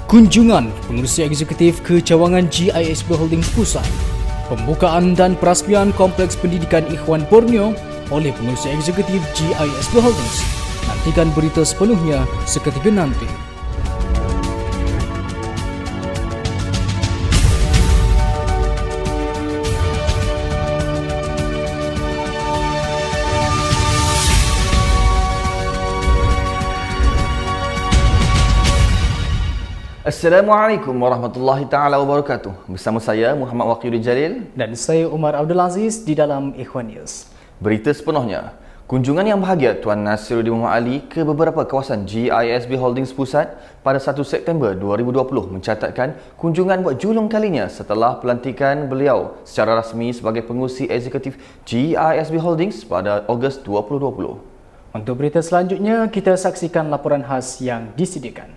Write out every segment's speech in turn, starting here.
Kunjungan Pengerusi Eksekutif ke Cawangan GISB Holdings Pusat. Pembukaan dan perasmian Kompleks Pendidikan Ikhwan Borneo oleh Pengerusi Eksekutif GISB Holdings. Nantikan berita sepenuhnya seketika nanti. Assalamualaikum warahmatullahi taala wabarakatuh. Bersama saya Muhammad Waqidul Jalil Dan saya Umar Abdul Aziz di dalam Ikhwan News. Berita sepenuhnya. Kunjungan yang bahagia Tuan Nasiruddin Muhammad Ali ke beberapa kawasan GISB Holdings Pusat pada 1 September 2020 mencatatkan kunjungan buat julung kalinya setelah pelantikan beliau secara rasmi sebagai pengerusi eksekutif GISB Holdings pada Ogos 2020. Untuk berita selanjutnya, kita saksikan laporan khas yang disediakan.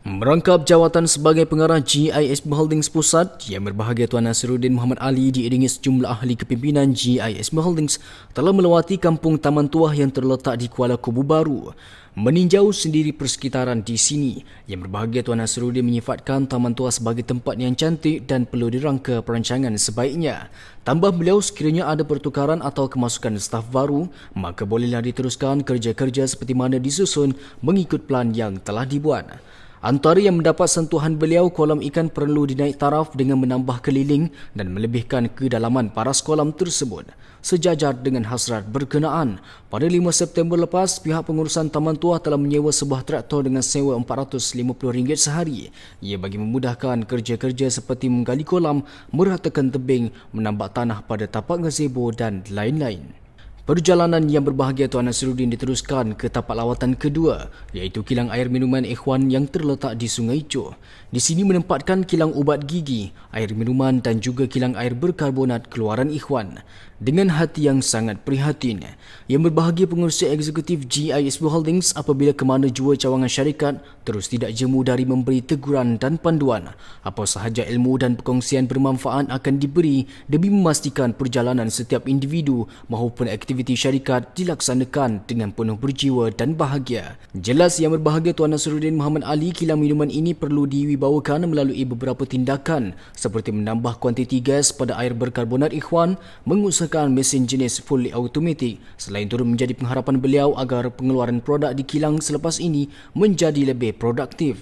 Merangkap jawatan sebagai pengarah GISB Holdings Pusat, Yang Berbahagia Tuan Nasiruddin Muhammad Ali diiringi sejumlah ahli kepimpinan GISB Holdings telah melawati kampung Taman Tuah yang terletak di Kuala Kubu Baru. Meninjau sendiri persekitaran di sini, Yang Berbahagia Tuan Nasiruddin menyifatkan Taman Tuah sebagai tempat yang cantik dan perlu dirangka perancangan sebaiknya. Tambah beliau, sekiranya ada pertukaran atau kemasukan staf baru, maka bolehlah diteruskan kerja-kerja seperti mana disusun mengikut plan yang telah dibuat. Antara yang mendapat sentuhan beliau, kolam ikan perlu dinaik taraf dengan menambah keliling dan melebihkan kedalaman paras kolam tersebut. Sejajar dengan hasrat berkenaan, pada 5 September lepas, pihak pengurusan Taman Tuah telah menyewa sebuah traktor dengan sewa RM450 sehari. Ia bagi memudahkan kerja-kerja seperti menggali kolam, meratakan tebing, menambak tanah pada tapak gazebo dan lain-lain. Perjalanan Yang Berbahagia Tuan Nasiruddin diteruskan ke tapak lawatan kedua, iaitu kilang air minuman Ikhwan yang terletak di Sungai Ijo. Di sini menempatkan kilang ubat gigi, air minuman dan juga kilang air berkarbonat keluaran Ikhwan. Dengan hati yang sangat prihatin, Yang Berbahagia Pengerusi Eksekutif GISB Holdings apabila ke mana jua cawangan syarikat terus tidak jemu dari memberi teguran dan panduan. Apa sahaja ilmu dan perkongsian bermanfaat akan diberi demi memastikan perjalanan setiap individu maupun aktiviti syarikat dilaksanakan dengan penuh berjiwa dan bahagia. Jelas Yang Berbahagia Tuan Nasiruddin Muhammad Ali, kilang minuman ini perlu diwibawakan melalui beberapa tindakan seperti menambah kuantiti gas pada air berkarbonat Ikhwan, mengusahakan mesin jenis fully automatic. Selain turut menjadi pengharapan beliau agar pengeluaran produk di kilang selepas ini menjadi lebih produktif.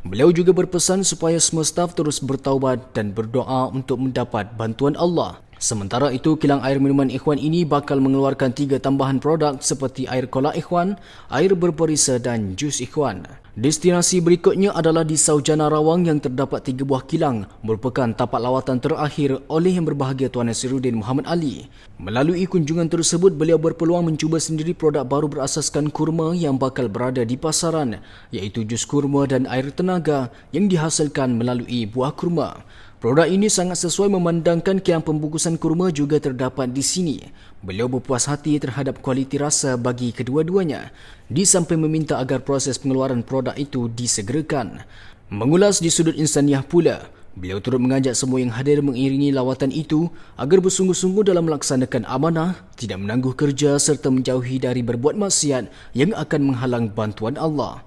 Beliau juga berpesan supaya semua staf terus bertaubat dan berdoa untuk mendapat bantuan Allah. Sementara itu, kilang air minuman Ikhwan ini bakal mengeluarkan 3 tambahan produk seperti air kolak Ikhwan, air berperisa dan jus Ikhwan. Destinasi berikutnya adalah di Saujana Rawang yang terdapat 3 buah kilang, merupakan tapak lawatan terakhir oleh Yang Berbahagia Tuan Nasiruddin Muhammad Ali. Melalui kunjungan tersebut, beliau berpeluang mencuba sendiri produk baru berasaskan kurma yang bakal berada di pasaran, iaitu jus kurma dan air tenaga yang dihasilkan melalui buah kurma. Produk ini sangat sesuai memandangkan kilang pembungkusan kurma juga terdapat di sini. Beliau berpuas hati terhadap kualiti rasa bagi kedua-duanya, di samping meminta agar proses pengeluaran produk itu disegerakan. Mengulas di sudut insaniah pula, beliau turut mengajak semua yang hadir mengiringi lawatan itu agar bersungguh-sungguh dalam melaksanakan amanah, tidak menangguh kerja serta menjauhi dari berbuat maksiat yang akan menghalang bantuan Allah.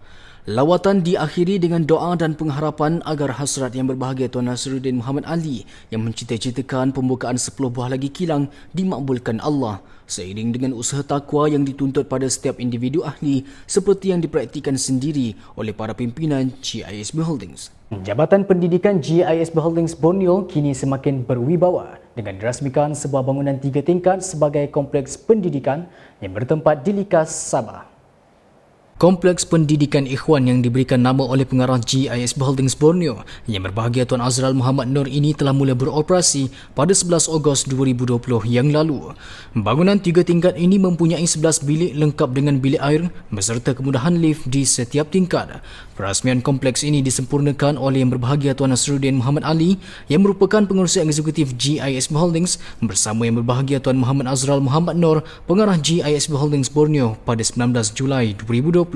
Lawatan diakhiri dengan doa dan pengharapan agar hasrat Yang Berbahagia Tuan Nasiruddin Muhammad Ali yang mencita-citakan pembukaan 10 buah lagi kilang dimakbulkan Allah, seiring dengan usaha takwa yang dituntut pada setiap individu ahli seperti yang dipraktikkan sendiri oleh para pimpinan GISB Holdings. Jabatan Pendidikan GISB Holdings Borneo kini semakin berwibawa dengan dirasmikan sebuah bangunan 3 tingkat sebagai kompleks pendidikan yang bertempat di Likas, Sabah. Kompleks Pendidikan Ikhwan yang diberikan nama oleh pengarah GISB Holdings Borneo, Yang Berbahagia Tuan Azral Muhammad Nur ini telah mula beroperasi pada 11 Ogos 2020 yang lalu. Bangunan 3 tingkat ini mempunyai 11 bilik lengkap dengan bilik air beserta kemudahan lift di setiap tingkat. Perasmian kompleks ini disempurnakan oleh Yang Berbahagia Tuan Nasiruddin Muhammad Ali yang merupakan pengerusi eksekutif GISB Holdings bersama Yang Berbahagia Tuan Muhammad Azral Muhammad Nur, pengarah GISB Holdings Borneo pada 19 Julai 2020.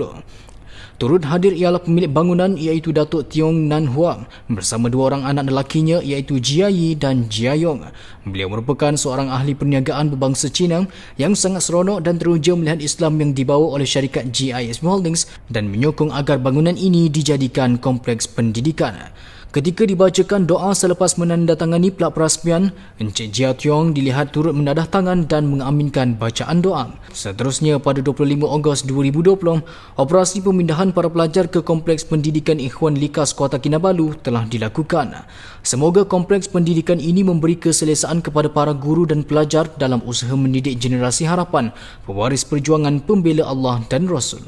Turut hadir ialah pemilik bangunan iaitu Datuk Tiong Nan Huang bersama dua orang anak lelakinya iaitu Jia Yi dan Jia Yong. Beliau merupakan seorang ahli perniagaan berbangsa Cina yang sangat seronok dan teruja melihat Islam yang dibawa oleh syarikat GISB Holdings dan menyokong agar bangunan ini dijadikan kompleks pendidikan. Ketika dibacakan doa selepas menandatangani plat perasmian, Encik Jia Tiong dilihat turut menadah tangan dan mengaminkan bacaan doa. Seterusnya, pada 25 Ogos 2020, operasi pemindahan para pelajar ke Kompleks Pendidikan Ikhwan Likas Kota Kinabalu telah dilakukan. Semoga kompleks pendidikan ini memberi keselesaan kepada para guru dan pelajar dalam usaha mendidik generasi harapan, pewaris perjuangan pembela Allah dan Rasul.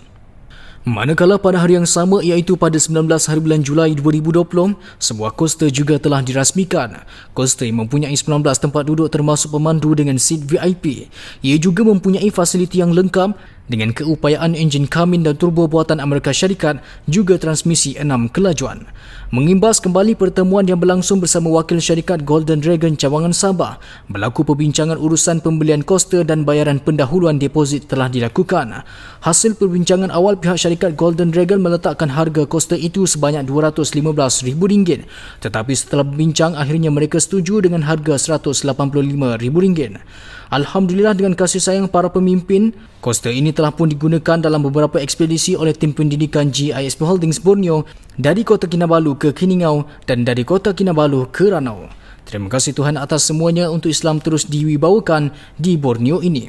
Manakala pada hari yang sama iaitu pada 19 hari bulan Julai 2020, sebuah koster juga telah dirasmikan. Koster mempunyai 19 tempat duduk termasuk pemandu dengan seat VIP. Ia juga mempunyai fasiliti yang lengkap dengan keupayaan enjin Kamin dan turbo buatan Amerika Syarikat, juga transmisi 6 kelajuan. Mengimbas kembali pertemuan yang berlangsung bersama wakil syarikat Golden Dragon cawangan Sabah, berlaku perbincangan urusan pembelian koster dan bayaran pendahuluan deposit telah dilakukan. Hasil perbincangan awal, pihak syarikat Golden Dragon meletakkan harga koster itu sebanyak RM215,000, tetapi setelah berbincang akhirnya mereka setuju dengan harga RM185,000. Alhamdulillah, dengan kasih sayang para pemimpin, koster ini telah pun digunakan dalam beberapa ekspedisi oleh tim pendidikan GISB Holdings Borneo dari Kota Kinabalu ke Kiningau dan dari Kota Kinabalu ke Ranau. Terima kasih Tuhan atas semuanya untuk Islam terus diwibawakan di Borneo ini.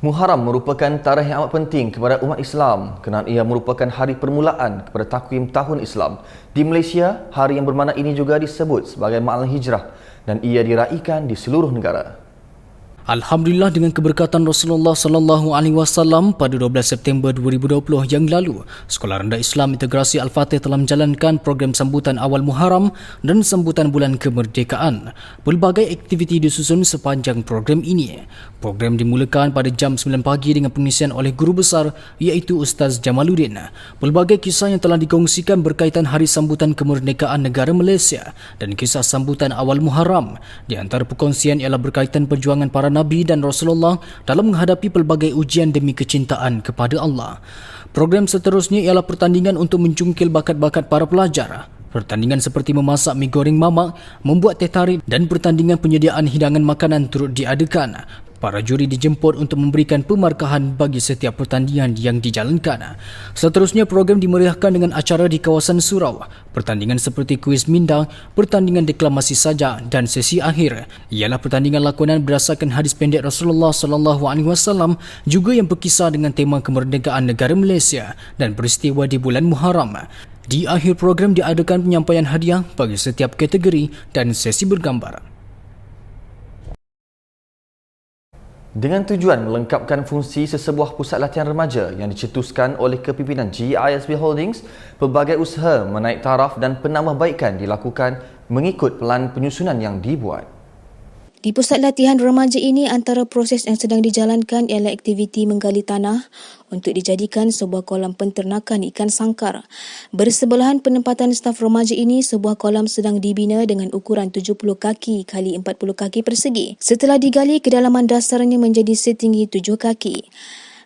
Muharram merupakan tarikh yang amat penting kepada umat Islam kerana ia merupakan hari permulaan kepada takwim tahun Islam. Di Malaysia, hari yang bermakna ini juga disebut sebagai Ma'al Hijrah dan ia diraikan di seluruh negara. Alhamdulillah, dengan keberkatan Rasulullah sallallahu alaihi wasallam, pada 12 September 2020 yang lalu, Sekolah Rendah Islam Integrasi Al-Fatih telah menjalankan program sambutan awal Muharram dan sambutan bulan kemerdekaan. Pelbagai aktiviti disusun sepanjang program ini. Program dimulakan pada jam 9 pagi dengan pengisian oleh guru besar iaitu Ustaz Jamaluddin. Pelbagai kisah yang telah dikongsikan berkaitan hari sambutan kemerdekaan negara Malaysia dan kisah sambutan awal Muharram. Di antara perkongsian ialah berkaitan perjuangan para Nabi dan Rasulullah dalam menghadapi pelbagai ujian demi kecintaan kepada Allah. Program seterusnya ialah pertandingan untuk mencungkil bakat-bakat para pelajar. Pertandingan seperti memasak mi goreng mamak, membuat teh tarik dan pertandingan penyediaan hidangan makanan turut diadakan. Para juri dijemput untuk memberikan pemarkahan bagi setiap pertandingan yang dijalankan. Seterusnya, program dimeriahkan dengan acara di kawasan surau. Pertandingan seperti kuis minda, pertandingan deklamasi saja dan sesi akhir ialah pertandingan lakonan berdasarkan hadis pendek Rasulullah sallallahu alaihi wasallam juga yang berkisar dengan tema kemerdekaan negara Malaysia dan peristiwa di bulan Muharram. Di akhir program diadakan penyampaian hadiah bagi setiap kategori dan sesi bergambar. Dengan tujuan melengkapkan fungsi sesebuah pusat latihan remaja yang dicetuskan oleh kepimpinan GISB Holdings, pelbagai usaha menaik taraf dan penambahbaikan dilakukan mengikut pelan penyusunan yang dibuat. Di pusat latihan remaja ini, antara proses yang sedang dijalankan ialah aktiviti menggali tanah untuk dijadikan sebuah kolam penternakan ikan sangkar. Bersebelahan penempatan staf remaja ini, sebuah kolam sedang dibina dengan ukuran 70 kaki x 40 kaki persegi. Setelah digali, kedalaman dasarnya menjadi setinggi 7 kaki.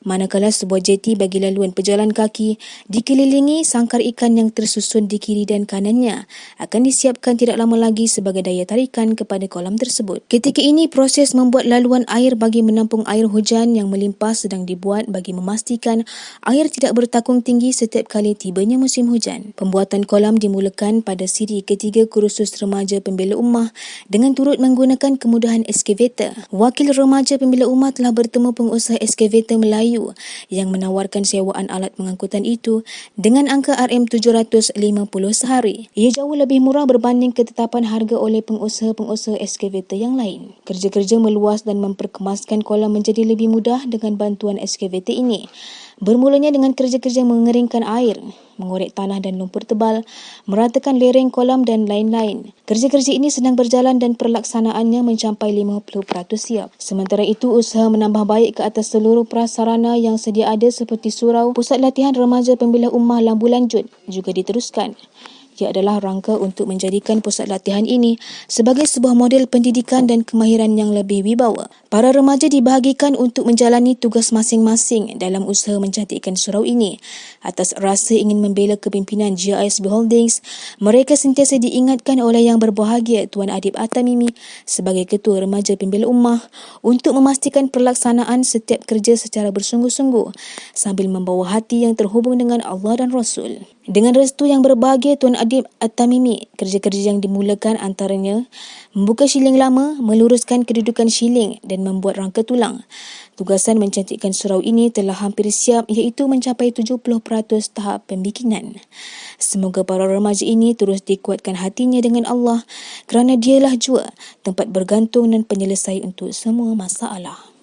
Manakala sebuah jeti bagi laluan pejalan kaki dikelilingi sangkar ikan yang tersusun di kiri dan kanannya akan disiapkan tidak lama lagi sebagai daya tarikan kepada kolam tersebut. Ketika ini, proses membuat laluan air bagi menampung air hujan yang melimpah sedang dibuat bagi memastikan air tidak bertakung tinggi setiap kali tibanya musim hujan. Pembuatan kolam dimulakan pada siri ketiga kursus remaja pembela ummah dengan turut menggunakan kemudahan eskavator. Wakil remaja pembela ummah telah bertemu pengusaha eskavator Melayu yang menawarkan sewaan alat pengangkutan itu dengan angka RM750 sehari. Ia jauh lebih murah berbanding ketetapan harga oleh pengusaha-pengusaha eskavator yang lain. Kerja-kerja meluas dan memperkemaskan kolam menjadi lebih mudah dengan bantuan eskavator ini. Bermulanya dengan kerja-kerja mengeringkan air, mengorek tanah dan lumpur tebal, meratakan lereng kolam dan lain-lain. Kerja-kerja ini sedang berjalan dan perlaksanaannya mencapai 50% siap. Sementara itu, usaha menambah baik ke atas seluruh prasarana yang sedia ada seperti surau, pusat latihan remaja pembela ummah Lambu Lanjut juga diteruskan. Ia adalah rangka untuk menjadikan pusat latihan ini sebagai sebuah model pendidikan dan kemahiran yang lebih wibawa. Para remaja dibahagikan untuk menjalani tugas masing-masing dalam usaha mencantikkan surau ini. Atas rasa ingin membela kepimpinan GISB Holdings, mereka sentiasa diingatkan oleh Yang Berbahagia Tuan Adib Atamimi sebagai Ketua Remaja Pembela Ummah untuk memastikan pelaksanaan setiap kerja secara bersungguh-sungguh sambil membawa hati yang terhubung dengan Allah dan Rasul. Dengan restu Yang Berbahagia Tuan Adib At-Tamimi, kerja-kerja yang dimulakan antaranya membuka shilling lama, meluruskan kedudukan shilling dan membuat rangka tulang. Tugasan mencantikkan surau ini telah hampir siap iaitu mencapai 70% tahap pembikinan. Semoga para remaja ini terus dikuatkan hatinya dengan Allah kerana dialah jua tempat bergantung dan penyelesai untuk semua masalah.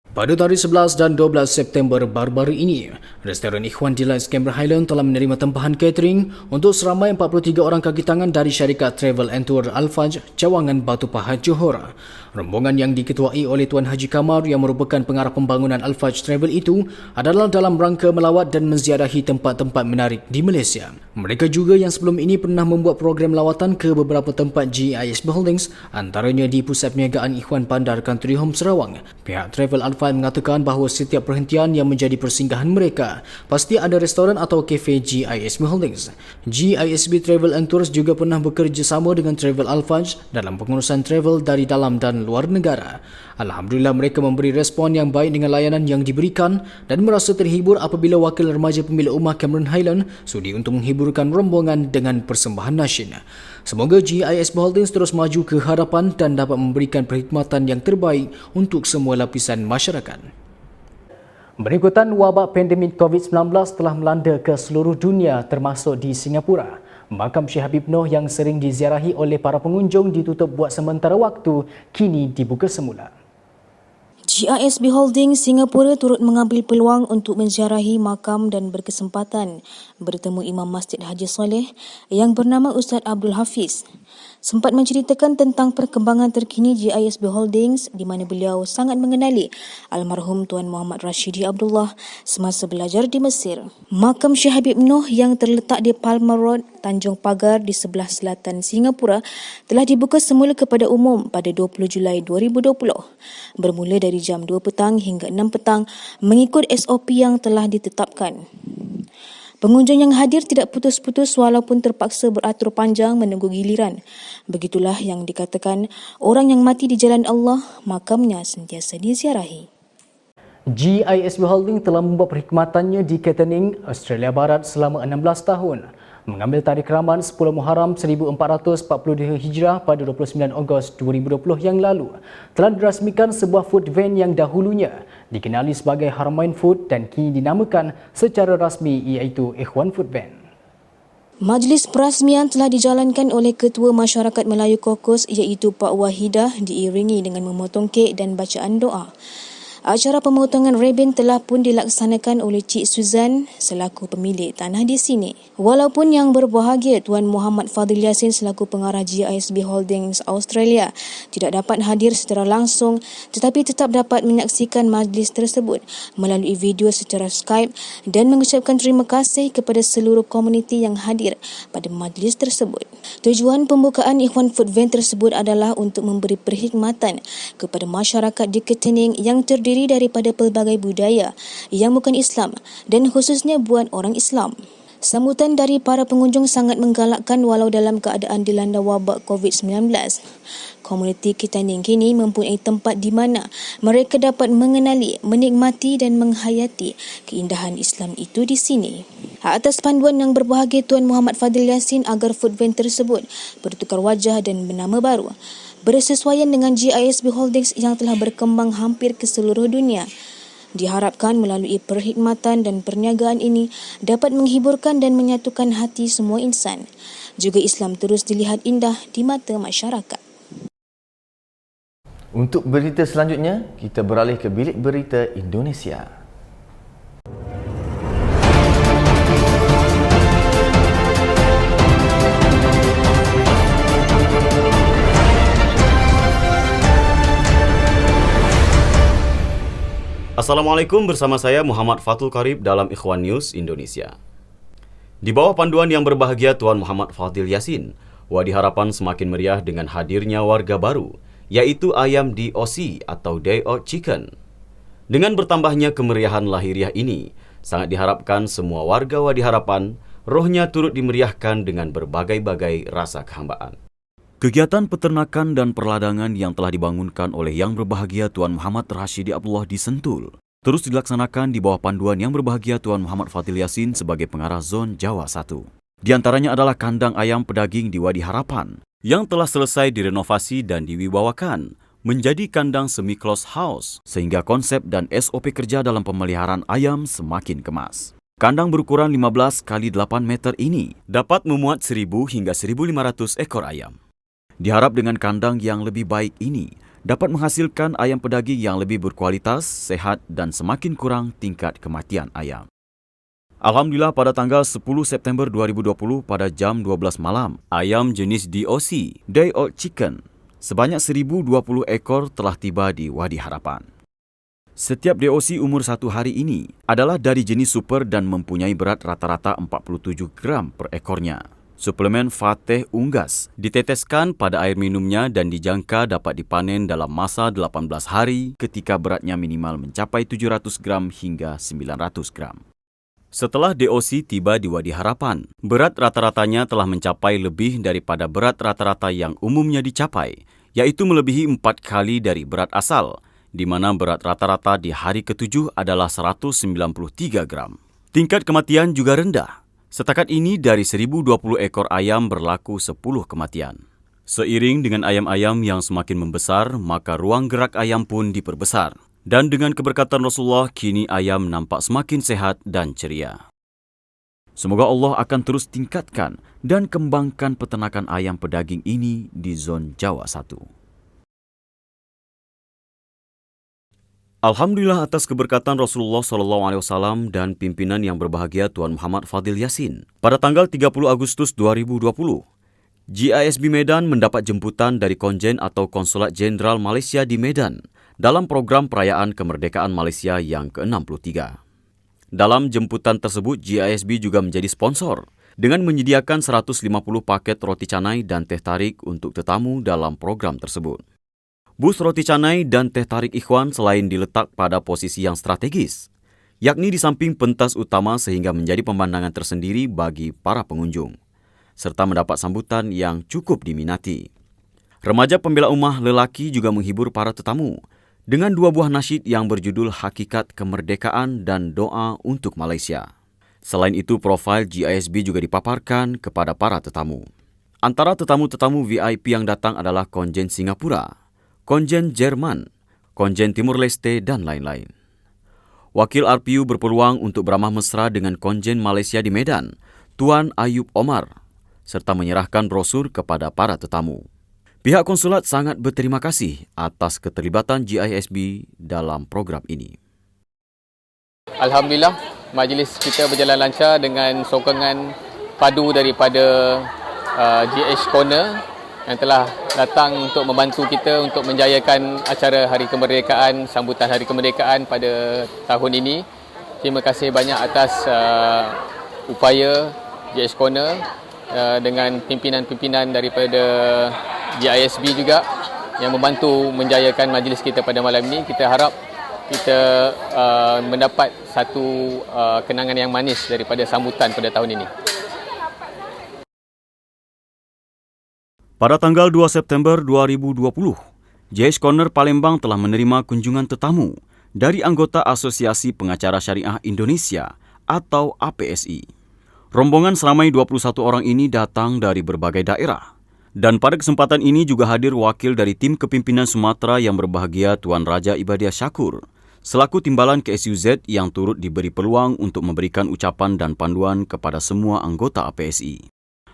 Pada tarikh 11 dan 12 September baru-baru ini, restoran Ikhwan Delights Cameron Highland telah menerima tempahan catering untuk seramai 43 orang kaki tangan dari syarikat Travel and Tour Al-Faj, Cawangan Batu Pahat, Johor. Rombongan yang diketuai oleh Tuan Haji Kamar yang merupakan pengarah pembangunan Al-Faj Travel itu adalah dalam rangka melawat dan menziarahi tempat-tempat menarik di Malaysia. Mereka juga yang sebelum ini pernah membuat program lawatan ke beberapa tempat GISB Holdings, antaranya di Pusat Perniagaan Ikhwan Bandar Country Home Sarawak. Pihak Travel Al-Faj mengatakan bahawa setiap perhentian yang menjadi persinggahan mereka pasti ada restoran atau kafe GISB Holdings. GISB Travel and Tours juga pernah bekerjasama dengan Travel Al-Faj dalam pengurusan travel dari dalam dan luar negara. Alhamdulillah mereka memberi respon yang baik dengan layanan yang diberikan dan merasa terhibur apabila Wakil Remaja Pembela Ummah Cameron Highland sudi untuk menghiburkan rombongan dengan persembahan nasyid. Semoga GISB Holdings terus maju ke hadapan dan dapat memberikan perkhidmatan yang terbaik untuk semua lapisan masyarakat. Berikutan wabak pandemik COVID-19 telah melanda ke seluruh dunia termasuk di Singapura. Makam Syekh Habib Noh yang sering diziarahi oleh para pengunjung ditutup buat sementara waktu, kini dibuka semula. GISB Holdings Singapura turut mengambil peluang untuk menziarahi makam dan berkesempatan bertemu Imam Masjid Haji Soleh yang bernama Ustaz Abdul Hafiz. Sempat menceritakan tentang perkembangan terkini GISB Holdings di mana beliau sangat mengenali almarhum Tuan Muhammad Rashidi Abdullah semasa belajar di Mesir. Makam Syekh Habib Noh yang terletak di Palmer Road, Tanjung Pagar di sebelah selatan Singapura telah dibuka semula kepada umum pada 20 Julai 2020 bermula dari jam 2 petang hingga 6 petang mengikut SOP yang telah ditetapkan. Pengunjung yang hadir tidak putus-putus walaupun terpaksa beratur panjang menunggu giliran. Begitulah yang dikatakan orang yang mati di jalan Allah, makamnya sentiasa diziarahi. GISB Holding telah membuat perkhidmatannya di Ketening, Australia Barat selama 16 tahun. Mengambil tarikh Rahman 10 Muharram 1442 Hijrah pada 29 Ogos 2020 yang lalu, telah dirasmikan sebuah food van yang dahulunya dikenali sebagai Haramain Food dan kini dinamakan secara rasmi iaitu Ikhwan Food Van. Majlis perasmian telah dijalankan oleh Ketua Masyarakat Melayu Kokos iaitu Pak Wahidah diiringi dengan memotong kek dan bacaan doa. Acara pemotongan rebin telah pun dilaksanakan oleh Cik Suzan selaku pemilik tanah di sini. Walaupun Yang Berbahagia Tuan Muhammad Fadil Yassin selaku pengarah GISB Holdings Australia tidak dapat hadir secara langsung tetapi tetap dapat menyaksikan majlis tersebut melalui video secara Skype dan mengucapkan terima kasih kepada seluruh komuniti yang hadir pada majlis tersebut. Tujuan pembukaan Ikhwan Food Van tersebut adalah untuk memberi perkhidmatan kepada masyarakat di Ketening yang terdiri daripada pelbagai budaya yang bukan Islam dan khususnya buat orang Islam. Sambutan dari para pengunjung sangat menggalakkan walau dalam keadaan dilanda wabak COVID-19. Komuniti Ketening kini mempunyai tempat di mana mereka dapat mengenali, menikmati dan menghayati keindahan Islam itu di sini. Atas panduan Yang Berbahagia Tuan Muhammad Fadil Yassin agar food van tersebut bertukar wajah dan bernama baru, bersesuaian dengan GISB Holdings yang telah berkembang hampir ke seluruh dunia. Diharapkan melalui perkhidmatan dan perniagaan ini dapat menghiburkan dan menyatukan hati semua insan. Juga Islam terus dilihat indah di mata masyarakat. Untuk berita selanjutnya, kita beralih ke Bilik Berita Indonesia. Assalamualaikum, bersama saya Muhammad Fatul Karib dalam Ikhwan News Indonesia. Di bawah panduan yang berbahagia Tuan Muhammad Fadil Yassin, Wadi Harapan semakin meriah dengan hadirnya warga baru, yaitu ayam DOC atau Day Old Chicken. Dengan bertambahnya kemeriahan lahiriah ini, sangat diharapkan semua warga Wadi Harapan rohnya turut dimeriahkan dengan berbagai-bagai rasa kehambaan. Kegiatan peternakan dan perladangan yang telah dibangunkan oleh Yang Berbahagia Tuan Muhammad Rashidi Abdullah di Sentul terus dilaksanakan di bawah panduan Yang Berbahagia Tuan Muhammad Fadil Yassin sebagai pengarah Zon Jawa 1. Di antaranya adalah kandang ayam pedaging di Wadi Harapan yang telah selesai direnovasi dan diwibawakan menjadi kandang semi-closed house sehingga konsep dan SOP kerja dalam pemeliharaan ayam semakin kemas. Kandang berukuran 15 x 8 meter ini dapat memuat 1.000 hingga 1.500 ekor ayam. Diharap dengan kandang yang lebih baik ini dapat menghasilkan ayam pedaging yang lebih berkualitas, sehat dan semakin kurang tingkat kematian ayam. Alhamdulillah pada tanggal 10 September 2020 pada jam 12 malam, ayam jenis DOC, Day Old Chicken, sebanyak 1.020 ekor telah tiba di Wadi Harapan. Setiap DOC umur 1 hari ini adalah dari jenis super dan mempunyai berat rata-rata 47 gram per ekornya. Suplemen Fateh Unggas diteteskan pada air minumnya dan dijangka dapat dipanen dalam masa 18 hari ketika beratnya minimal mencapai 700 gram hingga 900 gram. Setelah DOC tiba di Wadi Harapan, berat rata-ratanya telah mencapai lebih daripada berat rata-rata yang umumnya dicapai, yaitu melebihi 4 kali dari berat asal, di mana berat rata-rata di hari ke-7 adalah 193 gram. Tingkat kematian juga rendah. Setakat ini dari 1.020 ekor ayam berlaku 10 kematian. Seiring dengan ayam-ayam yang semakin membesar, maka ruang gerak ayam pun diperbesar. Dan dengan keberkatan Rasulullah, kini ayam nampak semakin sehat dan ceria. Semoga Allah akan terus tingkatkan dan kembangkan peternakan ayam pedaging ini di Zon Jawa 1. Alhamdulillah atas keberkatan Rasulullah SAW dan pimpinan yang berbahagia Tuan Muhammad Fadil Yassin. Pada tanggal 30 Agustus 2020, GISB Medan mendapat jemputan dari Konjen atau Konsulat Jenderal Malaysia di Medan dalam program perayaan kemerdekaan Malaysia yang ke-63. Dalam jemputan tersebut, GISB juga menjadi sponsor dengan menyediakan 150 paket roti canai dan teh tarik untuk tetamu dalam program tersebut. Bus roti canai dan teh tarik Ikhwan selain diletak pada posisi yang strategis, yakni di samping pentas utama sehingga menjadi pemandangan tersendiri bagi para pengunjung, serta mendapat sambutan yang cukup diminati. Remaja pembela ummah lelaki juga menghibur para tetamu dengan 2 buah nasyid yang berjudul Hakikat Kemerdekaan dan Doa untuk Malaysia. Selain itu, profil GISB juga dipaparkan kepada para tetamu. Antara tetamu-tetamu VIP yang datang adalah Konjen Singapura, Konjen Jerman, Konjen Timur Leste, dan lain-lain. Wakil RPU berpeluang untuk beramah mesra dengan Konjen Malaysia di Medan, Tuan Ayub Omar, serta menyerahkan brosur kepada para tetamu. Pihak konsulat sangat berterima kasih atas keterlibatan GISB dalam program ini. Alhamdulillah, majlis kita berjalan lancar dengan sokongan padu daripada GH Corner yang telah datang untuk membantu kita untuk menjayakan acara Hari Kemerdekaan, sambutan Hari Kemerdekaan pada tahun ini. Terima kasih banyak atas upaya GH Corner dengan pimpinan-pimpinan daripada GISB juga yang membantu menjayakan majlis kita pada malam ini. Kita harap kita mendapat satu kenangan yang manis daripada sambutan pada tahun ini. Pada tanggal 2 September 2020, GH Corner Palembang telah menerima kunjungan tetamu dari anggota Asosiasi Pengacara Syariah Indonesia atau APSI. Rombongan seramai 21 orang ini datang dari berbagai daerah. Dan pada kesempatan ini juga hadir wakil dari tim kepimpinan Sumatera yang berbahagia Tuan Raja Ibadiah Syakur, selaku timbalan KSUZ yang turut diberi peluang untuk memberikan ucapan dan panduan kepada semua anggota APSI.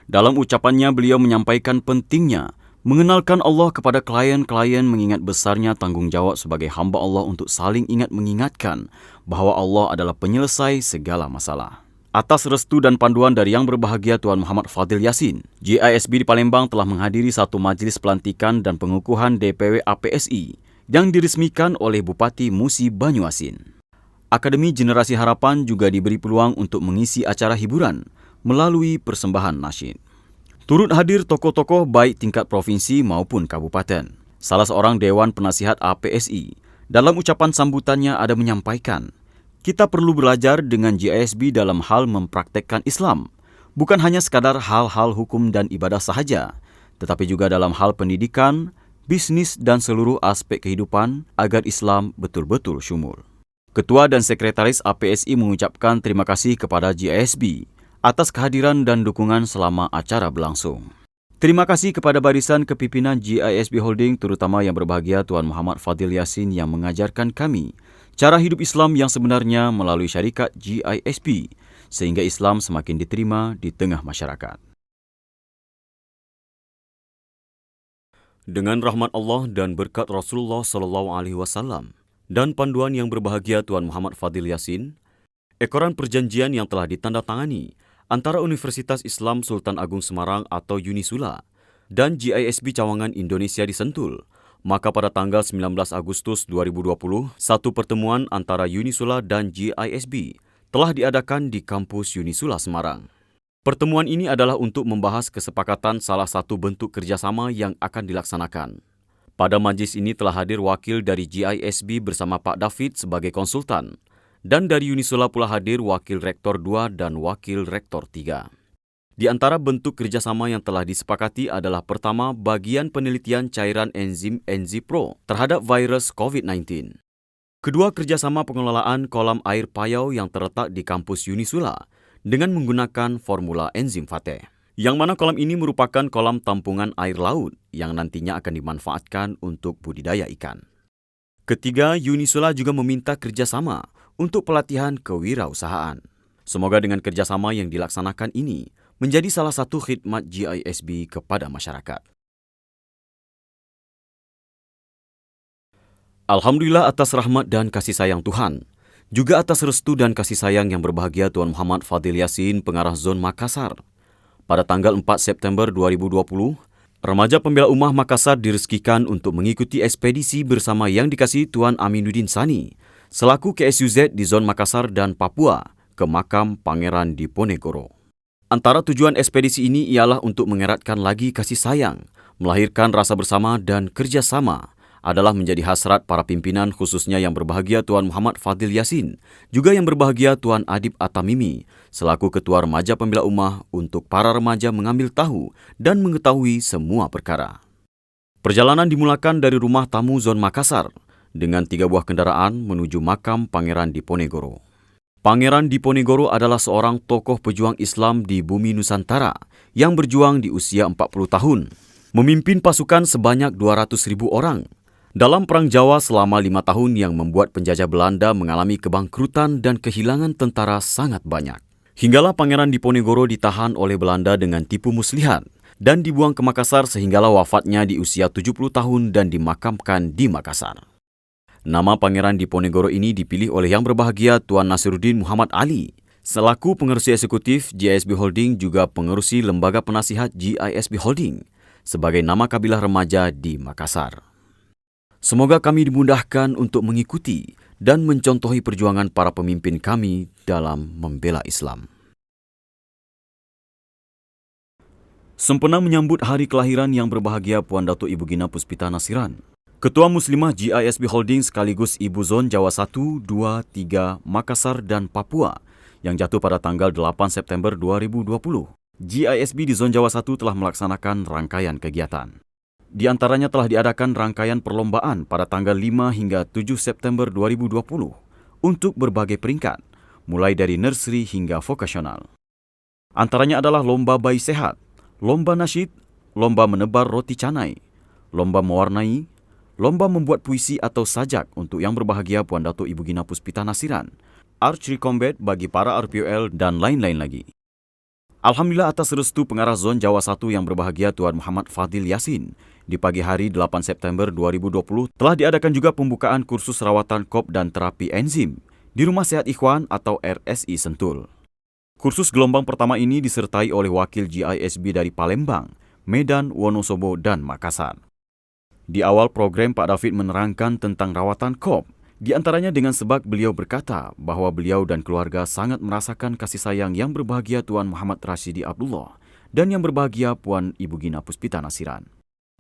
Dalam ucapannya, beliau menyampaikan pentingnya mengenalkan Allah kepada klien-klien mengingat besarnya tanggungjawab sebagai hamba Allah untuk saling ingat mengingatkan bahawa Allah adalah penyelesai segala masalah. Atas restu dan panduan dari Yang Berbahagia Tuan Muhammad Fadil Yassin, GISB di Palembang telah menghadiri satu majlis pelantikan dan pengukuhan DPW APSI yang diresmikan oleh Bupati Musi Banyuasin. Akademi Generasi Harapan juga diberi peluang untuk mengisi acara hiburan melalui persembahan nasyid. Turut hadir tokoh-tokoh baik tingkat provinsi maupun kabupaten. Salah seorang Dewan Penasihat APSI dalam ucapan sambutannya ada menyampaikan, kita perlu belajar dengan GISB dalam hal mempraktekkan Islam, bukan hanya sekadar hal-hal hukum dan ibadah sahaja, tetapi juga dalam hal pendidikan, bisnis dan seluruh aspek kehidupan agar Islam betul-betul syumul. Ketua dan Sekretaris APSI mengucapkan terima kasih kepada GISB atas kehadiran dan dukungan selama acara berlangsung. Terima kasih kepada barisan kepimpinan GISB Holding terutama yang berbahagia Tuan Muhammad Fadil Yassin yang mengajarkan kami cara hidup Islam yang sebenarnya melalui syarikat GISB sehingga Islam semakin diterima di tengah masyarakat. Dengan rahmat Allah dan berkat Rasulullah SAW dan panduan yang berbahagia Tuan Muhammad Fadil Yassin, ekoran perjanjian yang telah ditandatangani antara Universitas Islam Sultan Agung Semarang atau Unisula dan GISB Cawangan Indonesia di Sentul, maka pada tanggal 19 Agustus 2020, satu pertemuan antara Unisula dan GISB telah diadakan di kampus Unisula Semarang. Pertemuan ini adalah untuk membahas kesepakatan salah satu bentuk kerjasama yang akan dilaksanakan. Pada majlis ini telah hadir wakil dari GISB bersama Pak David sebagai konsultan, dan dari Unisula pula hadir wakil Rektor 2 dan wakil Rektor 3. Di antara bentuk kerjasama yang telah disepakati adalah pertama, bagian penelitian cairan enzim Enzipro terhadap virus COVID-19. Kedua, kerjasama pengelolaan kolam air payau yang terletak di kampus Unisula dengan menggunakan formula enzim Fateh, yang mana kolam ini merupakan kolam tampungan air laut yang nantinya akan dimanfaatkan untuk budidaya ikan. Ketiga, Unisula juga meminta kerjasama untuk pelatihan kewirausahaan. Semoga dengan kerjasama yang dilaksanakan ini menjadi salah satu khidmat GISB kepada masyarakat. Alhamdulillah atas rahmat dan kasih sayang Tuhan, juga atas restu dan kasih sayang yang berbahagia Tuan Muhammad Fadil Yassin, Pengarah Zon Makassar. Pada tanggal 4 September 2020, remaja pembela Ummah Makassar direzekikan untuk mengikuti ekspedisi bersama yang dikasihi Tuan Aminuddin Sani, selaku KSUZ di Zon Makassar dan Papua, ke makam Pangeran Diponegoro. Antara tujuan ekspedisi ini ialah untuk mengeratkan lagi kasih sayang, melahirkan rasa bersama dan kerjasama, adalah menjadi hasrat para pimpinan khususnya yang berbahagia Tuan Muhammad Fadil Yassin, juga yang berbahagia Tuan Adib Atamimi, selaku Ketua Remaja Pembela Ummah untuk para remaja mengambil tahu dan mengetahui semua perkara. Perjalanan dimulakan dari rumah tamu Zon Makassar dengan 3 buah kendaraan menuju makam Pangeran Diponegoro. Pangeran Diponegoro adalah seorang tokoh pejuang Islam di bumi Nusantara yang berjuang di usia 40 tahun, memimpin pasukan sebanyak 200.000 orang dalam Perang Jawa selama 5 tahun yang membuat penjajah Belanda mengalami kebangkrutan dan kehilangan tentara sangat banyak. Hinggalah Pangeran Diponegoro ditahan oleh Belanda dengan tipu muslihat dan dibuang ke Makassar sehinggalah wafatnya di usia 70 tahun dan dimakamkan di Makassar. Nama Pangeran Diponegoro ini dipilih oleh yang berbahagia Tuan Nasiruddin Muhammad Ali, selaku pengerusi eksekutif GISB Holding juga pengerusi Lembaga Penasihat GISB Holding, sebagai nama kabilah remaja di Makassar. Semoga kami dimudahkan untuk mengikuti dan mencontohi perjuangan para pemimpin kami dalam membela Islam. Sempena menyambut hari kelahiran yang berbahagia Puan Datuk Ibu Gina Puspita Nasiran, Ketua Muslimah GISB Holding sekaligus Ibu Zon Jawa 1, 2, 3, Makassar dan Papua yang jatuh pada tanggal 8 September 2020. GISB di Zon Jawa 1 telah melaksanakan rangkaian kegiatan. Di antaranya telah diadakan rangkaian perlombaan pada tanggal 5 hingga 7 September 2020 untuk berbagai peringkat, mulai dari nursery hingga vokasional. Antaranya adalah lomba bayi sehat, lomba nasyid, lomba menebar roti canai, lomba mewarnai, lomba membuat puisi atau sajak untuk yang berbahagia Puan Datuk Ibu Gina Puspita Nasiran, archery combat bagi para RPOL dan lain-lain lagi. Alhamdulillah atas restu Pengarah Zon Jawa 1 yang berbahagia Tuan Muhammad Fadil Yassin, di pagi hari 8 September 2020 telah diadakan juga pembukaan kursus rawatan KOP dan terapi enzim di Rumah Sehat Ikhwan atau RSI Sentul. Kursus gelombang pertama ini disertai oleh wakil GISB dari Palembang, Medan, Wonosobo dan Makassar. Di awal program Pak David menerangkan tentang rawatan KOP Di antaranya dengan sebab beliau berkata bahawa beliau dan keluarga sangat merasakan kasih sayang yang berbahagia Tuan Muhammad Rashidi Abdullah dan yang berbahagia Puan Ibu Gina Puspita Nasiran.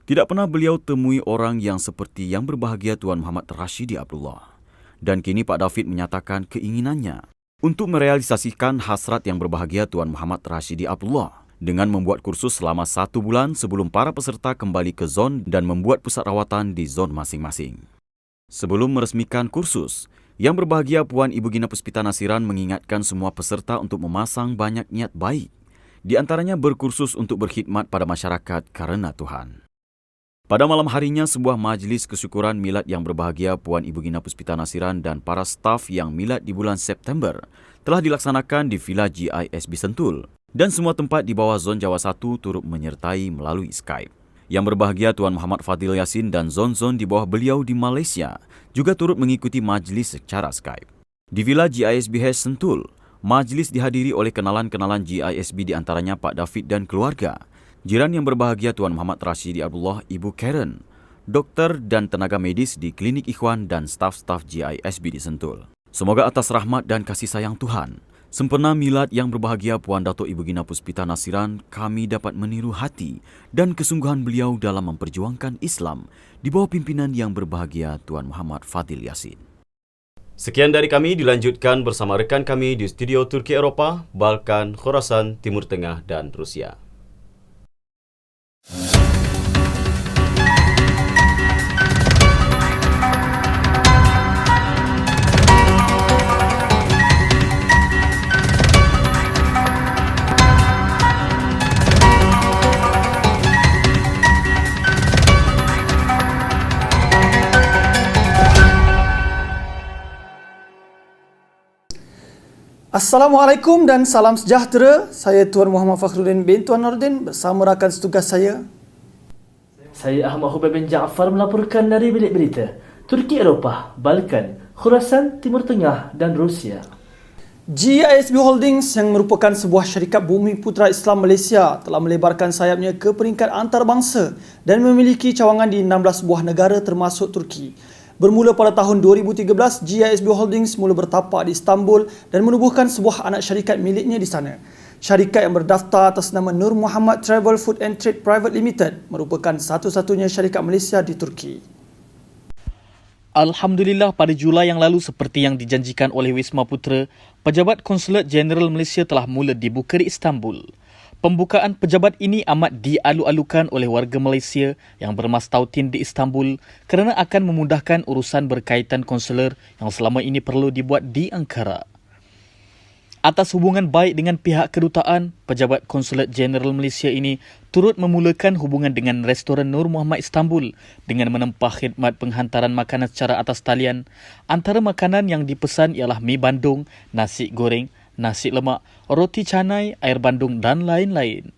Tidak pernah beliau temui orang yang seperti yang berbahagia Tuan Muhammad Rashidi Abdullah. Dan kini Pak David menyatakan keinginannya untuk merealisasikan hasrat yang berbahagia Tuan Muhammad Rashidi Abdullah dengan membuat kursus selama 1 bulan sebelum para peserta kembali ke zon dan membuat pusat rawatan di zon masing-masing. Sebelum meresmikan kursus, yang berbahagia Puan Ibu Gina Puspita Nasiran mengingatkan semua peserta untuk memasang banyak niat baik, di antaranya berkursus untuk berkhidmat pada masyarakat karena Tuhan. Pada malam harinya, sebuah majlis kesyukuran milad yang berbahagia Puan Ibu Gina Puspita Nasiran dan para staf yang milad di bulan September telah dilaksanakan di Villa GISB Sentul dan semua tempat di bawah zon Jawa 1 turut menyertai melalui Skype. Yang berbahagia Tuan Muhammad Fadil Yassin dan zon-zon di bawah beliau di Malaysia juga turut mengikuti majlis secara Skype. Di Villa GISBH Sentul, majlis dihadiri oleh kenalan-kenalan GISB di antaranya Pak David dan keluarga, jiran yang berbahagia Tuan Muhammad Rashidi Abdullah, Ibu Karen, doktor dan tenaga medis di Klinik Ikhwan dan staf-staf GISB di Sentul. Semoga atas rahmat dan kasih sayang Tuhan, sempena milad yang berbahagia Puan Datuk Ibu Gina Puspita Nasiran, kami dapat meniru hati dan kesungguhan beliau dalam memperjuangkan Islam di bawah pimpinan yang berbahagia Tuan Muhammad Fadil Yassin. Sekian dari kami, dilanjutkan bersama rekan kami di studio Turki Eropah, Balkan, Khorasan, Timur Tengah dan Rusia. Assalamualaikum dan salam sejahtera. Saya Tuan Muhammad Fakhruddin bin Tuan Nordin bersama rakan setugas saya. Saya Ahmad Hubaib bin Jaafar melaporkan dari Bilik Berita Turki Eropah, Balkan, Khorasan, Timur Tengah dan Rusia. GISB Holdings yang merupakan sebuah syarikat bumi putera Islam Malaysia telah melebarkan sayapnya ke peringkat antarabangsa dan memiliki cawangan di 16 buah negara termasuk Turki. Bermula pada tahun 2013, GISB Holdings mula bertapak di Istanbul dan menubuhkan sebuah anak syarikat miliknya di sana. Syarikat yang berdaftar atas nama Nur Muhammad Travel Food and Trade Private Limited merupakan satu-satunya syarikat Malaysia di Turki. Alhamdulillah, pada Julai yang lalu seperti yang dijanjikan oleh Wisma Putra, Pejabat Konsulat Jeneral Malaysia telah mula dibuka di Istanbul. Pembukaan pejabat ini amat dialu-alukan oleh warga Malaysia yang bermastautin di Istanbul kerana akan memudahkan urusan berkaitan konsuler yang selama ini perlu dibuat di Ankara. Atas hubungan baik dengan pihak kedutaan, Pejabat Konsulat Jeneral Malaysia ini turut memulakan hubungan dengan restoran Nur Muhammad Istanbul dengan menempah khidmat penghantaran makanan secara atas talian. Antara makanan yang dipesan ialah mi bandung, nasi goreng, nasi lemak, roti canai, air bandung dan lain-lain.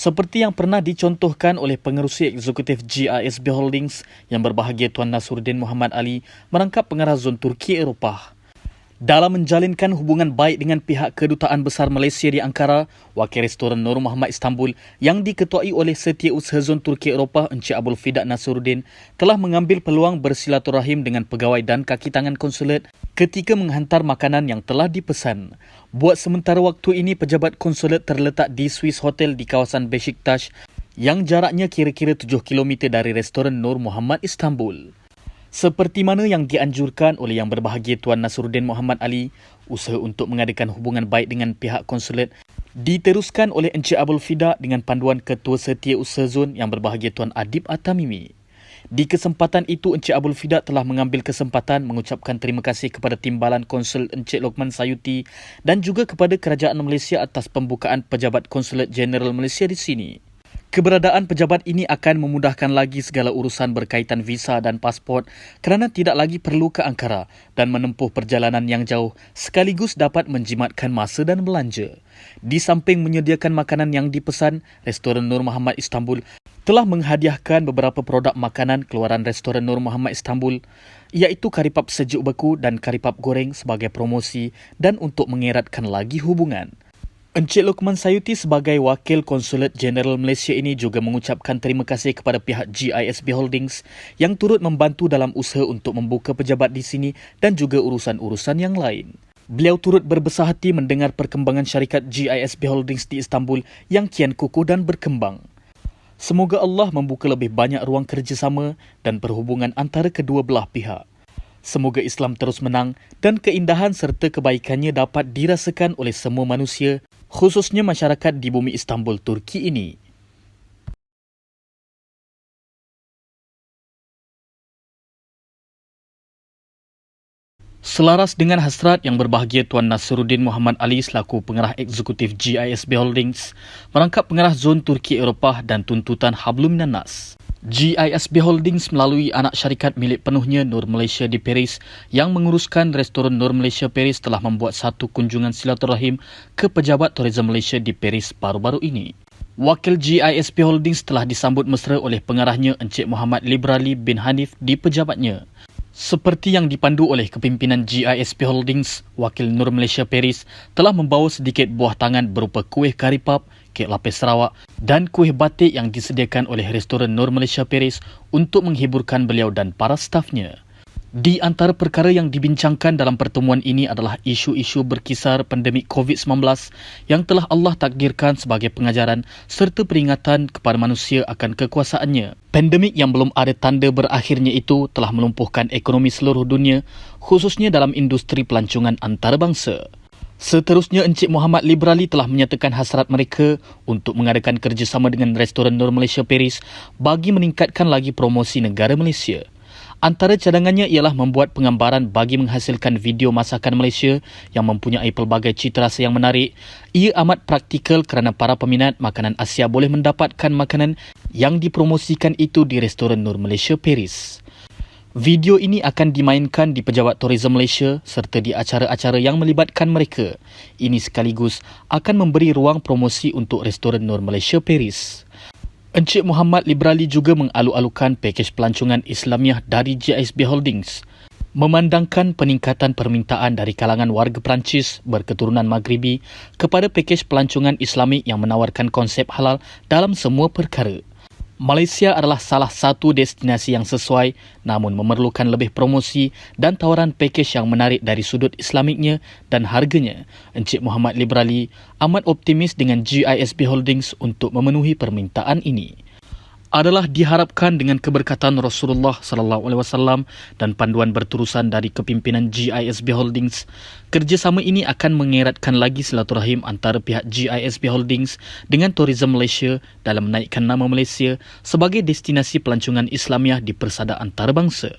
Seperti yang pernah dicontohkan oleh pengerusi eksekutif GISB Holdings yang berbahagia Tuan Nasruddin Muhammad Ali merangkap pengarah zon Turki Eropah. Dalam menjalinkan hubungan baik dengan pihak Kedutaan Besar Malaysia di Ankara, Wakil Restoran Nur Muhammad Istanbul yang diketuai oleh Setiausaha Zon Turki Eropah Encik Abdul Fidak Nasruddin telah mengambil peluang bersilaturahim dengan pegawai dan kaki tangan konsulat ketika menghantar makanan yang telah dipesan. Buat sementara waktu ini, pejabat konsulat terletak di Swiss Hotel di kawasan Beşiktaş yang jaraknya kira-kira 7 km dari restoran Nur Muhammad Istanbul. Seperti mana yang dianjurkan oleh Yang Berbahagia Tuan Nasruddin Muhammad Ali, usaha untuk mengadakan hubungan baik dengan pihak konsulat diteruskan oleh Encik Abdul Fidak dengan panduan Ketua Setiausaha Zon Yang Berbahagia Tuan Adib At-Tamimi. Di kesempatan itu, Encik Abdul Fidak telah mengambil kesempatan mengucapkan terima kasih kepada Timbalan Konsul Encik Lokman Sayuti dan juga kepada Kerajaan Malaysia atas pembukaan Pejabat Konsulat Jeneral Malaysia di sini. Keberadaan pejabat ini akan memudahkan lagi segala urusan berkaitan visa dan pasport kerana tidak lagi perlu ke Ankara dan menempuh perjalanan yang jauh sekaligus dapat menjimatkan masa dan belanja. Di samping menyediakan makanan yang dipesan, restoran Nur Muhammad Istanbul telah menghadiahkan beberapa produk makanan keluaran restoran Nur Muhammad Istanbul iaitu karipap sejuk beku dan karipap goreng sebagai promosi dan untuk mengeratkan lagi hubungan. Encik Lokman Sayuti sebagai Wakil Konsulat Jeneral Malaysia ini juga mengucapkan terima kasih kepada pihak GISB Holdings yang turut membantu dalam usaha untuk membuka pejabat di sini dan juga urusan-urusan yang lain. Beliau turut berbesar hati mendengar perkembangan syarikat GISB Holdings di Istanbul yang kian kukuh dan berkembang. Semoga Allah membuka lebih banyak ruang kerjasama dan perhubungan antara kedua belah pihak. Semoga Islam terus menang dan keindahan serta kebaikannya dapat dirasakan oleh semua manusia, khususnya masyarakat di bumi Istanbul, Turki ini. Selaras dengan hasrat yang berbahagia Tuan Nasiruddin Muhammad Ali selaku pengarah eksekutif GISB Holdings, merangkap pengarah zon Turki Eropah dan tuntutan Hablum Minan Nas. GISB Holdings melalui anak syarikat milik penuhnya Nur Malaysia di Paris yang menguruskan restoran Nur Malaysia Paris telah membuat satu kunjungan silaturahim ke pejabat tourism Malaysia di Paris baru-baru ini. Wakil GISB Holdings telah disambut mesra oleh pengarahnya Encik Muhammad Librali bin Hanif di pejabatnya. Seperti yang dipandu oleh kepimpinan GISB Holdings, Wakil Nur Malaysia Paris telah membawa sedikit buah tangan berupa kuih karipap, kek lapis Sarawak dan kuih batik yang disediakan oleh restoran Nur Malaysia Paris untuk menghiburkan beliau dan para stafnya. Di antara perkara yang dibincangkan dalam pertemuan ini adalah isu-isu berkisar pandemik COVID-19 yang telah Allah takdirkan sebagai pengajaran serta peringatan kepada manusia akan kekuasaannya. Pandemik yang belum ada tanda berakhirnya itu telah melumpuhkan ekonomi seluruh dunia, khususnya dalam industri pelancongan antarabangsa. Seterusnya, Encik Muhammad Librali telah menyatakan hasrat mereka untuk mengadakan kerjasama dengan restoran Nur Malaysia Paris bagi meningkatkan lagi promosi negara Malaysia. Antara cadangannya ialah membuat penggambaran bagi menghasilkan video masakan Malaysia yang mempunyai pelbagai cita rasa yang menarik. Ia amat praktikal kerana para peminat makanan Asia boleh mendapatkan makanan yang dipromosikan itu di restoran Nur Malaysia Paris. Video ini akan dimainkan di pejabat tourism Malaysia serta di acara-acara yang melibatkan mereka. Ini sekaligus akan memberi ruang promosi untuk restoran Nur Malaysia Paris. Encik Muhammad Librali juga mengalu-alukan pakej pelancongan Islamiah dari GISB Holdings, memandangkan peningkatan permintaan dari kalangan warga Perancis berketurunan Maghribi kepada pakej pelancongan Islamik yang menawarkan konsep halal dalam semua perkara. Malaysia adalah salah satu destinasi yang sesuai namun memerlukan lebih promosi dan tawaran pakej yang menarik dari sudut Islamiknya dan harganya. Encik Muhammad Librali amat optimis dengan GISB Holdings untuk memenuhi permintaan ini. Adalah diharapkan dengan keberkatan Rasulullah SAW dan panduan berterusan dari kepimpinan GISB Holdings, kerjasama ini akan mengeratkan lagi silaturahim antara pihak GISB Holdings dengan Tourism Malaysia dalam menaikkan nama Malaysia sebagai destinasi pelancongan Islamiah di persada antarabangsa.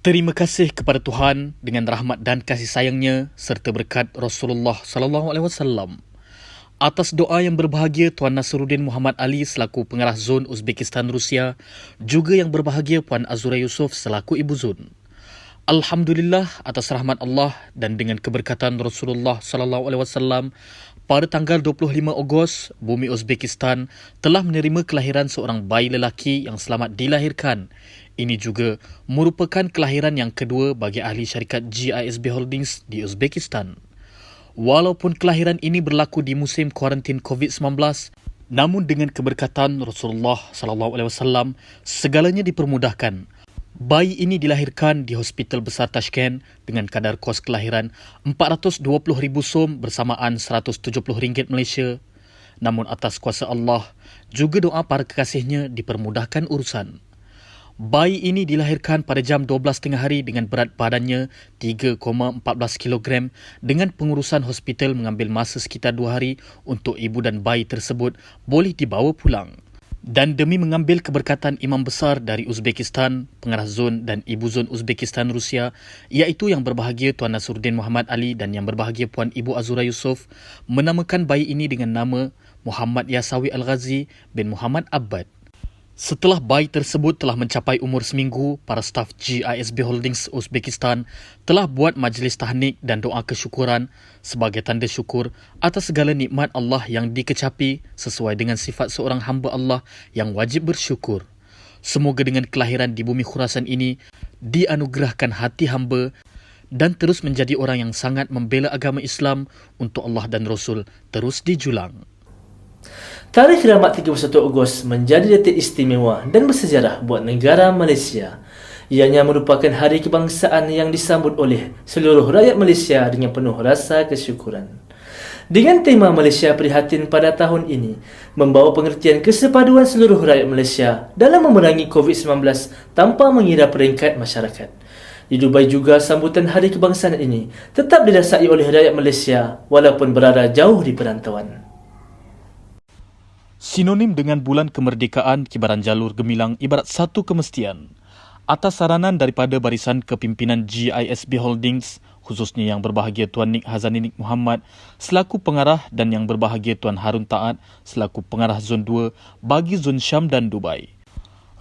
Terima kasih kepada Tuhan dengan rahmat dan kasih sayangnya serta berkat Rasulullah SAW. Atas doa yang berbahagia Tuan Nasiruddin Muhammad Ali selaku pengarah zon Uzbekistan Rusia, juga yang berbahagia Puan Azura Yusof selaku ibu zon. Alhamdulillah atas rahmat Allah dan dengan keberkatan Rasulullah SAW, pada tanggal 25 Ogos, bumi Uzbekistan telah menerima kelahiran seorang bayi lelaki yang selamat dilahirkan. Ini juga merupakan kelahiran yang kedua bagi ahli syarikat GISB Holdings di Uzbekistan. Walaupun kelahiran ini berlaku di musim kuarantin COVID-19, namun dengan keberkatan Rasulullah SAW, segalanya dipermudahkan. Bayi ini dilahirkan di Hospital Besar Tashkent dengan kadar kos kelahiran 420,000 som bersamaan RM170 Malaysia. Namun atas kuasa Allah, juga doa para kekasihnya dipermudahkan urusan. Bayi ini dilahirkan pada jam 12.30 hari dengan berat badannya 3,14 kg dengan pengurusan hospital mengambil masa sekitar 2 hari untuk ibu dan bayi tersebut boleh dibawa pulang. Dan demi mengambil keberkatan imam besar dari Uzbekistan, pengarah zon dan ibu zon Uzbekistan Rusia, iaitu yang berbahagia Tuan Nasiruddin Muhammad Ali dan yang berbahagia Puan Ibu Azura Yusof, menamakan bayi ini dengan nama Muhammad Yasawi Al-Ghazi bin Muhammad Abbad. Setelah bayi tersebut telah mencapai umur seminggu, para staf GISB Holdings Uzbekistan telah buat majlis tahnik dan doa kesyukuran sebagai tanda syukur atas segala nikmat Allah yang dikecapi sesuai dengan sifat seorang hamba Allah yang wajib bersyukur. Semoga dengan kelahiran di bumi Khurasan ini dianugerahkan hati hamba dan terus menjadi orang yang sangat membela agama Islam untuk Allah dan Rasul terus dijulang. Tarikh Rahmat 31 Ogos menjadi detik istimewa dan bersejarah buat negara Malaysia. Ianya merupakan hari kebangsaan yang disambut oleh seluruh rakyat Malaysia dengan penuh rasa kesyukuran. Dengan tema Malaysia Prihatin pada tahun ini, membawa pengertian kesepaduan seluruh rakyat Malaysia dalam memerangi COVID-19 tanpa mengira peringkat masyarakat. Di Dubai juga, sambutan Hari Kebangsaan ini tetap dirasai oleh rakyat Malaysia walaupun berada jauh di perantauan. Sinonim dengan Bulan Kemerdekaan, kibaran jalur gemilang ibarat satu kemestian. Atas saranan daripada barisan kepimpinan GISB Holdings, khususnya yang berbahagia Tuan Nik Hazani Nik Muhammad selaku pengarah dan yang berbahagia Tuan Harun Taat selaku pengarah Zon 2 bagi Zon Syam dan Dubai.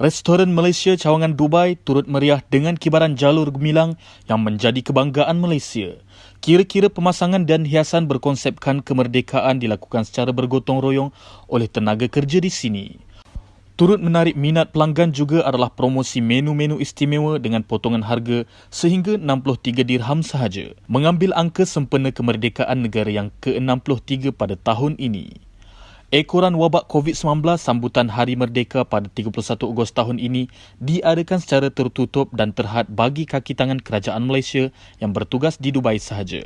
Restoran Malaysia Cawangan Dubai turut meriah dengan kibaran jalur gemilang yang menjadi kebanggaan Malaysia. Kira-kira pemasangan dan hiasan berkonsepkan kemerdekaan dilakukan secara bergotong royong oleh tenaga kerja di sini. Turut menarik minat pelanggan juga adalah promosi menu-menu istimewa dengan potongan harga sehingga 63 dirham sahaja, mengambil angka sempena kemerdekaan negara yang ke-63 pada tahun ini. Ekoran wabak COVID-19 sambutan Hari Merdeka pada 31 Ogos tahun ini diadakan secara tertutup dan terhad bagi kaki tangan kerajaan Malaysia yang bertugas di Dubai sahaja.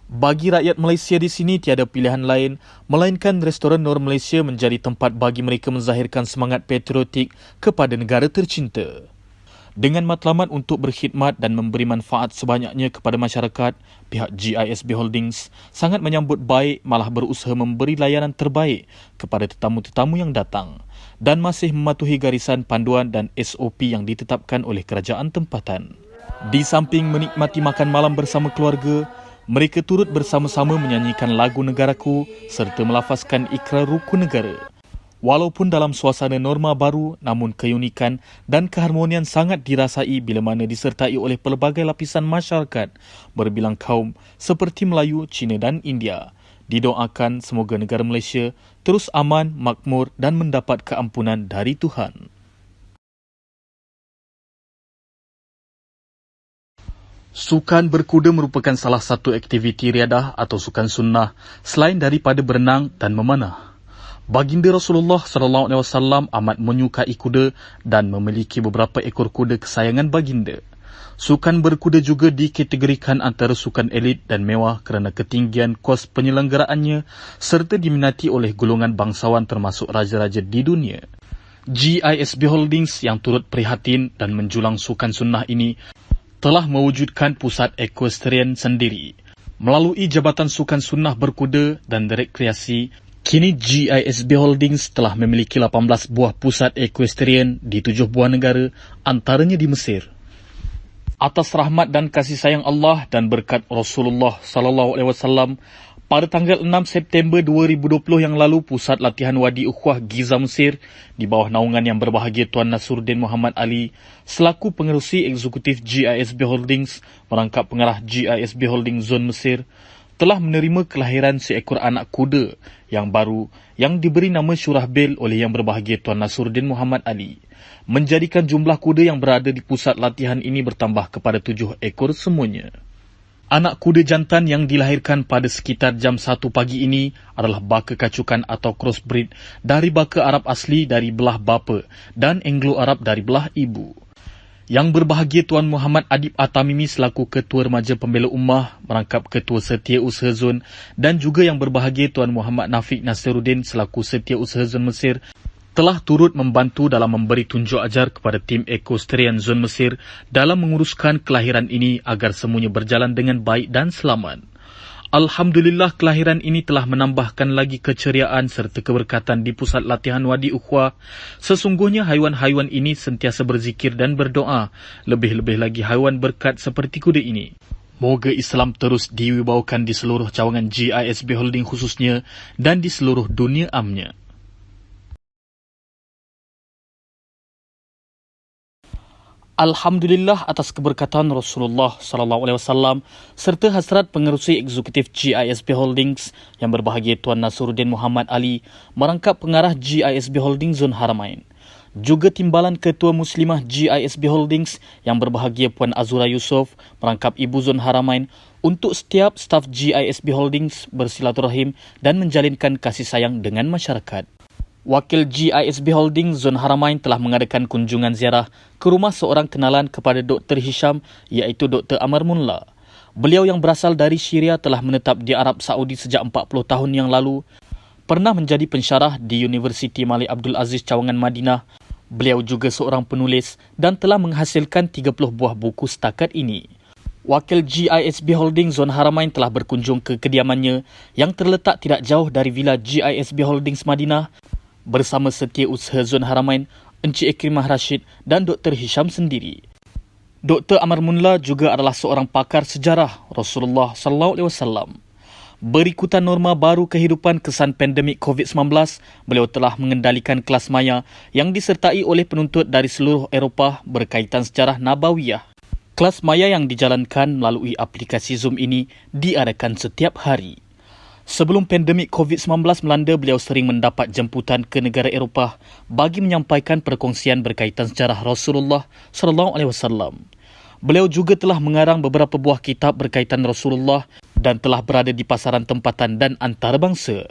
Bagi rakyat Malaysia di sini tiada pilihan lain melainkan restoran Nur Malaysia menjadi tempat bagi mereka menzahirkan semangat patriotik kepada negara tercinta. Dengan matlamat untuk berkhidmat dan memberi manfaat sebanyaknya kepada masyarakat, pihak GISB Holdings sangat menyambut baik malah berusaha memberi layanan terbaik kepada tetamu-tetamu yang datang dan masih mematuhi garisan panduan dan SOP yang ditetapkan oleh kerajaan tempatan. Di samping menikmati makan malam bersama keluarga, mereka turut bersama-sama menyanyikan lagu Negaraku serta melafazkan ikrar rukun negara. Walaupun dalam suasana norma baru, namun keunikan dan keharmonian sangat dirasai bila mana disertai oleh pelbagai lapisan masyarakat berbilang kaum seperti Melayu, Cina dan India. Didoakan semoga negara Malaysia terus aman, makmur dan mendapat keampunan dari Tuhan. Sukan berkuda merupakan salah satu aktiviti riadah atau sukan sunnah selain daripada berenang dan memanah. Baginda Rasulullah SAW amat menyukai kuda dan memiliki beberapa ekor kuda kesayangan baginda. Sukan berkuda juga dikategorikan antara sukan elit dan mewah kerana ketinggian kos penyelenggaraannya serta diminati oleh golongan bangsawan termasuk raja-raja di dunia. GISB Holdings yang turut prihatin dan menjulang sukan sunnah ini telah mewujudkan pusat equestrian sendiri. Melalui Jabatan Sukan Sunnah Berkuda dan Rekreasi, kini GISB Holdings telah memiliki 18 buah pusat equestrian di 7 buah negara, antaranya di Mesir. Atas rahmat dan kasih sayang Allah dan berkat Rasulullah SAW, pada tanggal 6 September 2020 yang lalu, Pusat Latihan Wadi Ukhuwah Giza Mesir di bawah naungan yang berbahagia Tuan Nasruddin Muhammad Ali selaku pengerusi eksekutif GISB Holdings merangkap pengarah GISB Holdings Zon Mesir telah menerima kelahiran seekor anak kuda yang baru yang diberi nama Syurahbil oleh yang berbahagia Tuan Nasruddin Muhammad Ali, menjadikan jumlah kuda yang berada di pusat latihan ini bertambah kepada 7 ekor semuanya. Anak kuda jantan yang dilahirkan pada sekitar jam 1 pagi ini adalah baka kacukan atau crossbreed dari baka Arab asli dari belah bapa dan Anglo-Arab dari belah ibu. Yang berbahagia Tuan Muhammad Adib Atamimi selaku Ketua Remaja Pembela Ummah merangkap Ketua Setiausaha Zon dan juga yang berbahagia Tuan Muhammad Nafiq Nasiruddin selaku Setiausaha Zon Mesir telah turut membantu dalam memberi tunjuk ajar kepada tim equestrian Zon Mesir dalam menguruskan kelahiran ini agar semuanya berjalan dengan baik dan selamat. Alhamdulillah, kelahiran ini telah menambahkan lagi keceriaan serta keberkatan di pusat latihan Wadi Ukhuwah. Sesungguhnya haiwan-haiwan ini sentiasa berzikir dan berdoa, lebih-lebih lagi haiwan berkat seperti kuda ini. Moga Islam terus diwibawakan di seluruh cawangan GISB Holding khususnya dan di seluruh dunia amnya. Alhamdulillah atas keberkatan Rasulullah SAW serta hasrat pengerusi eksekutif GISB Holdings yang berbahagia Tuan Nasruddin Muhammad Ali merangkap pengarah GISB Holdings Zon Haramain. juga Timbalan Ketua Muslimah GISB Holdings yang berbahagia Puan Azura Yusof merangkap Ibu Zon Haramain untuk setiap staf GISB Holdings bersilaturahim dan menjalinkan kasih sayang dengan masyarakat. Wakil GISB Holdings Zon Haramain telah mengadakan kunjungan ziarah ke rumah seorang kenalan kepada Dr. Hisham iaitu Dr. Amar Munla. Beliau yang berasal dari Syria telah menetap di Arab Saudi sejak 40 tahun yang lalu. Pernah menjadi pensyarah di Universiti Malik Abdul Aziz Cawangan Madinah. Beliau juga seorang penulis dan telah menghasilkan 30 buah buku setakat ini. Wakil GISB Holdings Zon Haramain telah berkunjung ke kediamannya yang terletak tidak jauh dari Villa GISB Holdings Madinah bersama Setiausaha Zon Haramain, Encik Ikrimah Rashid dan Dr. Hisham sendiri. Dr. Amar Munla juga adalah seorang pakar sejarah Rasulullah SAW. Berikutan norma baru kehidupan kesan pandemik COVID-19, beliau telah mengendalikan kelas maya yang disertai oleh penuntut dari seluruh Eropah berkaitan sejarah Nabawiyah. Kelas maya yang dijalankan melalui aplikasi Zoom ini diadakan setiap hari. Sebelum pandemik COVID-19 melanda, beliau sering mendapat jemputan ke negara Eropah bagi menyampaikan perkongsian berkaitan sejarah Rasulullah SAW. Beliau juga telah mengarang beberapa buah kitab berkaitan Rasulullah dan telah berada di pasaran tempatan dan antarabangsa.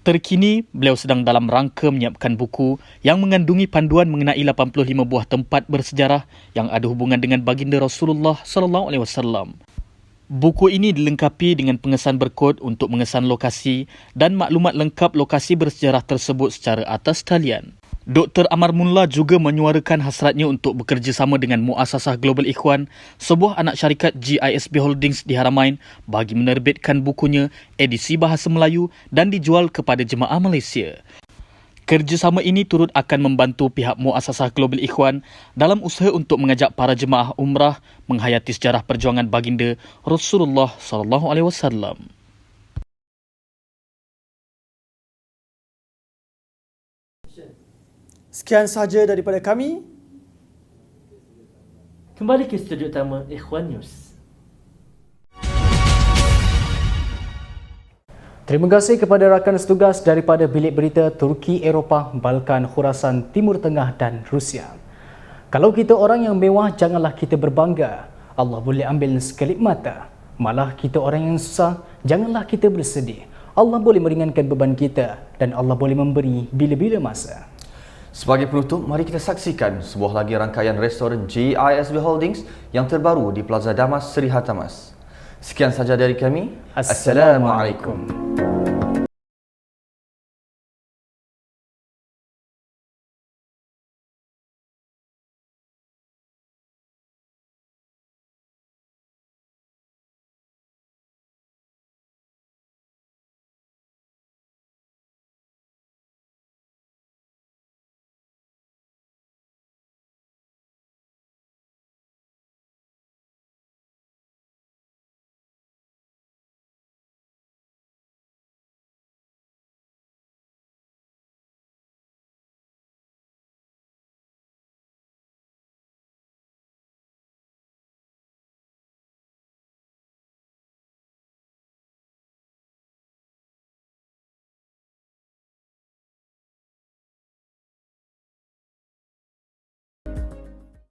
Terkini, beliau sedang dalam rangka menyiapkan buku yang mengandungi panduan mengenai 85 buah tempat bersejarah yang ada hubungan dengan baginda Rasulullah SAW. Buku ini dilengkapi dengan pengesan berkod untuk mengesan lokasi dan maklumat lengkap lokasi bersejarah tersebut secara atas talian. Dr. Amar Munla juga menyuarakan hasratnya untuk bekerjasama dengan Muassasah Global Ikhwan, sebuah anak syarikat GISB Holdings di Haramain bagi menerbitkan bukunya edisi bahasa Melayu dan dijual kepada jemaah Malaysia. Kerjasama ini turut akan membantu pihak Muassasah Global Ikhwan dalam usaha untuk mengajak para jemaah umrah menghayati sejarah perjuangan baginda Rasulullah SAW. Sekian sahaja daripada kami. Kembali ke studio utama Ikhwan News. Terima kasih kepada rakan setugas daripada Bilik Berita Turki, Eropah, Balkan, Khurasan, Timur Tengah dan Rusia. Kalau kita orang yang mewah, janganlah kita berbangga. Allah boleh ambil sekelip mata. Malah kita orang yang susah, janganlah kita bersedih. Allah boleh meringankan beban kita dan Allah boleh memberi bila-bila masa. Sebagai penutup, mari kita saksikan sebuah lagi rangkaian restoran GISB Holdings yang terbaru di Plaza Damas Seri Hartamas. Sekian sahaja dari kami. Assalamualaikum.